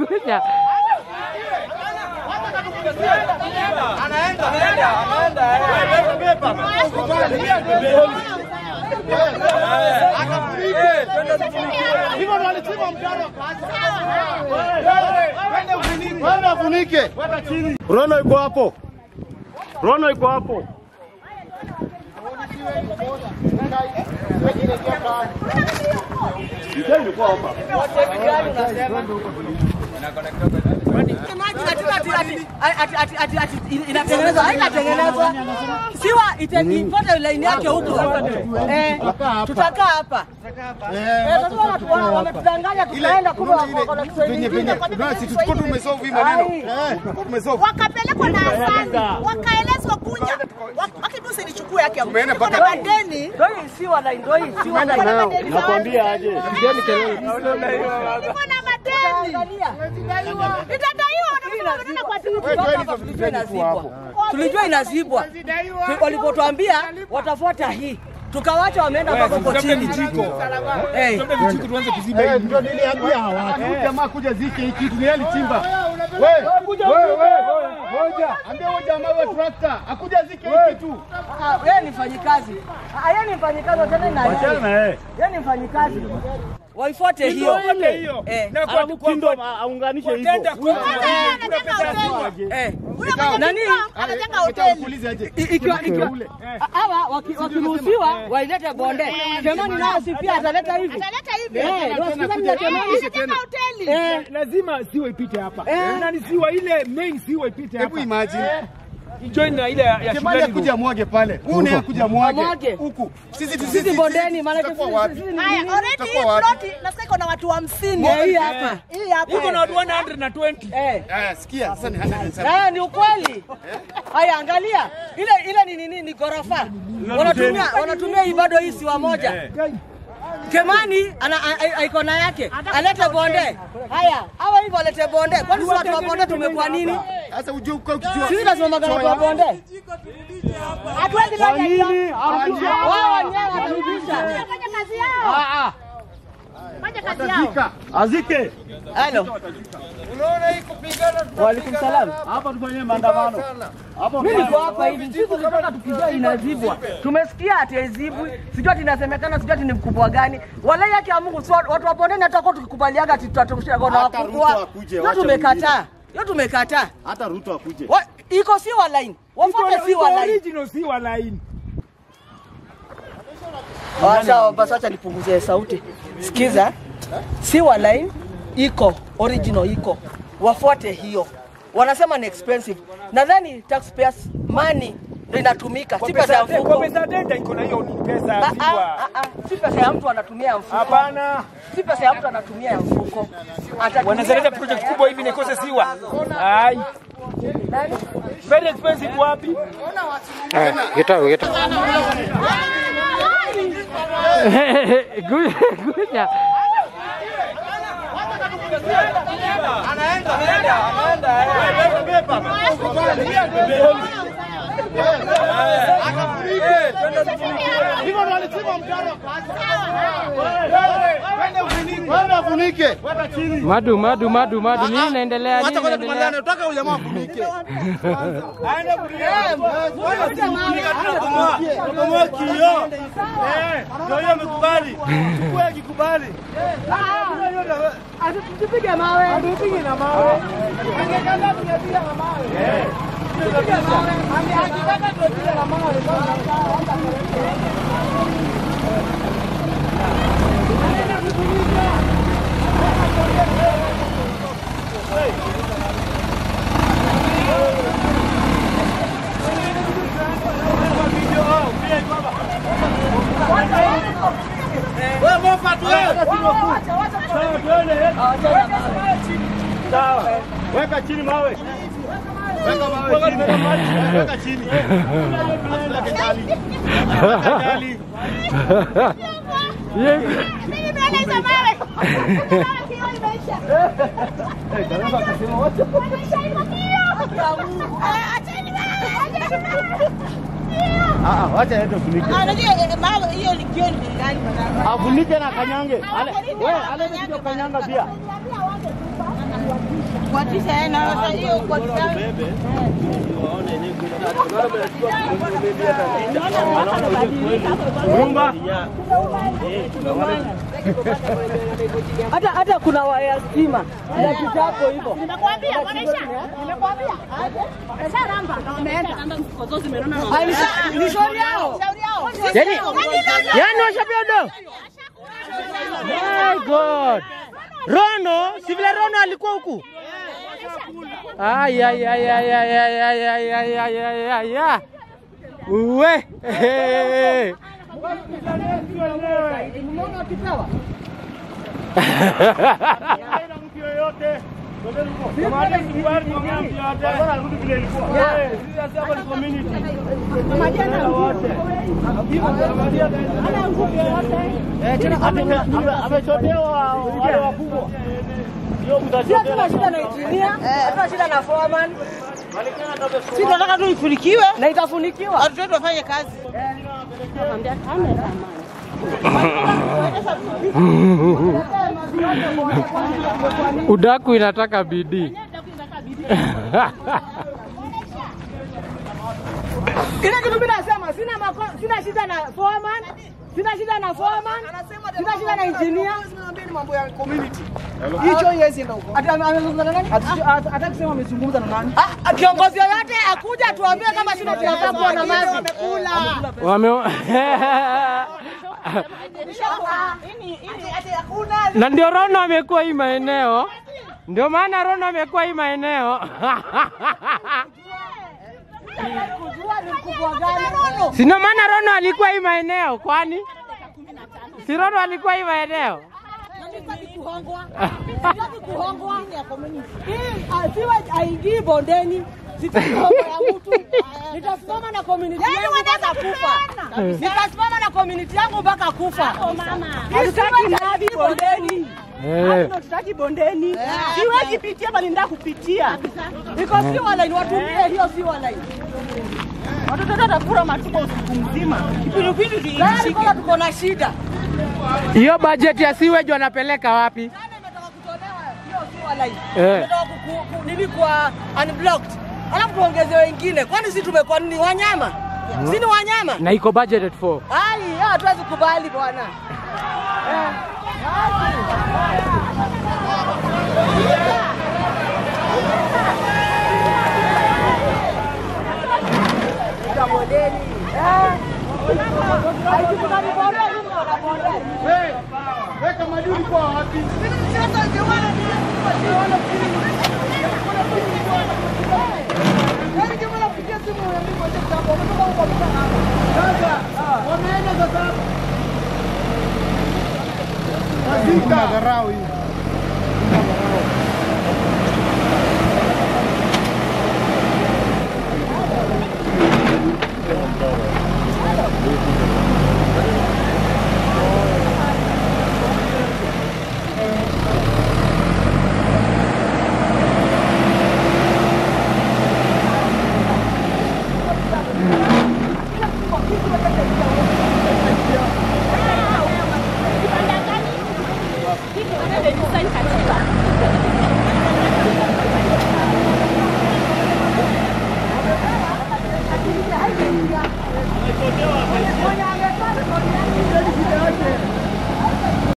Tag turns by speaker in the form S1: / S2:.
S1: Kuja.
S2: Rono yuko hapo. Rono yuko hapo.
S3: Inatengenezwa. Siwa itaipata line yake huko. Tutakaa hapa. Wametudanganya tukaenda kumbe wako na Kiswahili.
S2: Basi tuchukue tumesolve hii maneno. Tumesolve.
S3: Wakapelekwa na asali. Wakaelezwa kuja. Wakidusa ilichukua yake hapo. Kuna madeni. Ndio siwa line, ndio siwa line.
S2: Nakwambia aje. Pigeni kelele.
S3: Kuna madeni. Itadaiwa. Tulijua inazibwa. Walipotuambia watafuata hii. Tukawacha wameenda mpaka huko chini.
S2: Vijiko tuanze kuziba hivi. Ndio niliambia hawa. Jamaa kuja zike hii kitu ni yali chimba. Wewe. Ambia wewe jamaa wa tractor akuja zike hii kitu.
S3: Yeye ni mfanyikazi. Yeye ni mfanyikazi tena na yeye. Yeye ni mfanyikazi. Waifuate hiyo.
S2: Na kwa Kindo aunganishe hivyo.
S3: Nani anajenga hoteli? Ikiwa hawa wakiruhusiwa wailete bonde. Jamani nao si pia ataleta hivi. Anajenga hoteli.
S4: Lazima siwa ipite hapa. Na ni siwa ile main siwa ipite hapa.
S2: Hebu imagine.
S4: Join na ile ya
S2: shule kuja mwage pale. Une kuja mwage huku.
S3: Sisi bondeni maana haya already plot nasikia kuna watu 50 hii hapa. Hii hapa.
S4: Iko na 120.
S2: Sikia sasa ni 100.
S3: Ni ukweli. Haya angalia. Ile ni gorofa. Wanatumia hii bado hii siwa moja. Kemani iko na yake. Alete bonde. Haya, hawa hivyo alete bonde. Kwani sisi watu wa bonde tumekuwa nini?
S2: Sasa ujue uko ukijua.
S3: Sisi lazima magana kwa bonde. Hatuwezi leta hiyo. Wao wenyewe watarudisha. Fanya kazi yao. Fanya kazi yao.
S2: Azike.
S3: Hello.
S4: Unaona hii kupigana.
S3: Wa alaikum salam.
S2: Hapa tufanye maandamano.
S3: Hapo mimi niko hapa hivi. Sisi tunataka tukijua inazibwa. Tumesikia ati haizibwi. Sijui ati inasemekana sijui ati ni mkubwa gani. Wala yake ya Mungu watu wa bondeni hata kwa tukikubaliaga ati tutatoshia kwa wakubwa. Ndio tumekataa. Ndio tumekataa.
S2: Hata Ruto akuje.
S3: Iko siwa line. Wafuate siwa line.
S4: Original siwa line.
S3: Sawa basi acha nipunguzie sauti. Sikiza. Siwa line iko original iko. Wafuate hiyo. Wanasema ni expensive. Nadhani taxpayers money ndio inatumika. Si pesa ya mfuko.
S4: Kwa pesa data iko na hiyo ni pesa ya siwa.
S3: Si pesa ya mtu anatumia mfuko.
S4: Hapana.
S3: Si pesa ya mtu anatumia ya mfuko.
S4: Wanazaleta project kubwa hivi nikose siwa. Ai. Very expensive wapi?
S1: Geta. Kuja. Madu nini inaendelea nini?
S2: Hata kwa nataka huyu jamaa afunike.
S4: Aende kulia.
S2: Kama kio. Ndio yeye amekubali. Chukua akikubali.
S3: Asipige mawe.
S4: Asipige na mawe.
S3: Angekanda tunapiga na mawe. Tunapiga mawe. Angekanda tunapiga na mawe.
S2: Wewe mfatu wewe. Sawa. Weka chini mawe. Weka mawe chini. Weka chini.
S3: Mimi mbona hizo mawe? Kio imeisha. Dereva akasema wacha. Imeisha hiyo kio.
S2: Wacha yetu funike.
S3: Mama hiyo ni kioni gani bwana?
S2: Afunike na kanyange. Ale ndio kanyanga pia.
S3: Kwa tisa na sasa hiyo kwa tisa.
S2: Waone ni Rumba.
S3: Hata kuna waya stima. Na kitapo hivyo.
S5: Nimekwambia wanaisha. Nimekwambia. Sharamba na wameenda. Kozo zimerona.
S3: Ni shauri yao.
S1: Yani washabiodo. My God. Rono, si vile Rono alikuwa huku. Ay. Uwe.
S3: Hatuna shida na engineer, hatuna shida na foreman. Sisi tunataka tu ifunikiwe na itafunikiwa. Watu wetu wafanye kazi.
S5: Nakwambia kamera
S1: Udaku inataka bidii.
S3: Kile kitu mimi nasema sina shida na foreman. Sina shida na foreman. Sina shida na engineer. Niambie mambo ya community. Hicho yeye ndio huko. Amezungumza na nani? Hata kusema amezungumza na nani? Kiongozi yote akuja tuambie kama sina tunataka kuwa na maji.
S1: Na ndio Rono amekuwa hii maeneo. Ndio maana Rono amekuwa hii maeneo. Sina maana Rono alikuwa hii maeneo kwani? Si Rono alikuwa hii maeneo?
S3: Asiwe aingii bondeni. Sitasimama ya mtu. Nitasimama na community yangu mpaka kufa. Nitasimama na community yangu mpaka kufa.
S5: mama.
S3: Hatutaki maji bondeni.
S5: Hatutaki bondeni. Siwezi pitia bali nenda kupitia.
S3: Iko si wala ni watumie hiyo si wala.
S5: Watoto watakula matumbo usiku mzima. Vitu
S3: Sisi tuko na shida.
S1: Hiyo budget ya siweji wanapeleka wapi?
S3: Sana imetoka kutolewa hiyo si wala. Imetoka nini kwa unblocked. Alafu tuongeze wengine. Kwani sisi tumekuwa ni wanyama? Sisi ni wanyama?
S1: Na iko budgeted for.
S3: Ai, hatuwezi kubali bwana.
S2: Weka maduni kwa wapi? Sasa, wameenda sasa. Mazika garau hii.
S5: Kitu